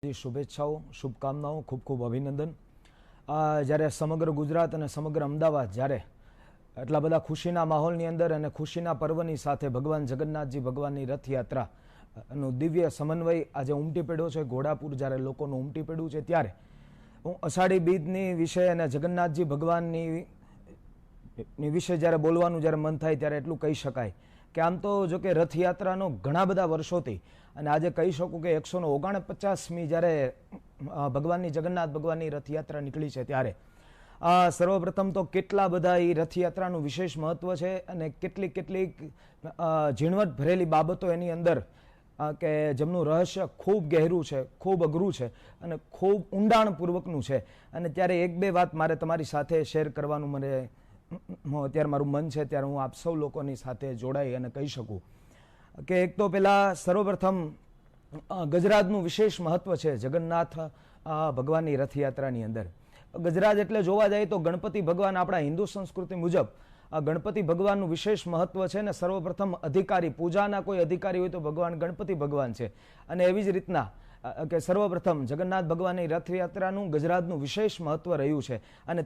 શુભેચ્છાઓ, શુભકામનાઓ, ખૂબ ખૂબ અભિનંદન। જ્યારે સમગ્ર ગુજરાત અને સમગ્ર અમદાવાદ જ્યારે એટલા બધા ખુશીના માહોલની અંદર અને ખુશીના પર્વની સાથે ભગવાન જગન્નાથજી ભગવાનની રથયાત્રાનું દિવ્ય સમન્વય આજે ઉમટી પડ્યો છે, ઘોડાપુર જ્યારે લોકોનું ઉમટી પડ્યું છે, ત્યારે હું અષાઢી બીજની વિશે અને જગન્નાથજી ભગવાનની વિશે જ્યારે બોલવાનું જ્યારે મન થાય ત્યારે એટલું કહી શકાય કે આમ તો જો કે રથયાત્રાનો ઘણા બધા વર્ષોથી અને આજે કહી શકું કે 149મી જ્યારે ભગવાનની જગન્નાથ ભગવાનની રથયાત્રા નીકળી છે ત્યારે સર્વપ્રથમ તો કેટલા બધા એ રથયાત્રાનું વિશેષ મહત્વ છે અને કેટલીક ઝીણવટ ભરેલી બાબતો એની અંદર કે જેમનું રહસ્ય ખૂબ ગહેરું છે, ખૂબ અઘરું છે અને ખૂબ ઊંડાણપૂર્વકનું છે। અને ત્યારે એક બે વાત મારે તમારી સાથે શેર કરવાનું મને અત્યારે મારું મન છે, ત્યારે હું આપ સૌ લોકોની સાથે જોડાઈ અને કહી શકું કે એક તો પહેલાં સર્વપ્રથમ ગજરાજનું વિશેષ મહત્વ છે જગન્નાથ ભગવાનની રથયાત્રાની અંદર। ગજરાજ એટલે જોવા જાય તો ગણપતિ ભગવાન, આપણા હિન્દુ સંસ્કૃતિ મુજબ ગણપતિ ભગવાનનું વિશેષ મહત્વ છે ને સર્વપ્રથમ અધિકારી, પૂજાના કોઈ અધિકારી હોય તો ભગવાન ગણપતિ ભગવાન છે। અને એવી જ રીતના કે સર્વપ્રથમ જગન્નાથ ભગવાનની રથયાત્રાનું ગજરાજનું વિશેષ મહત્વ રહ્યું છે। અને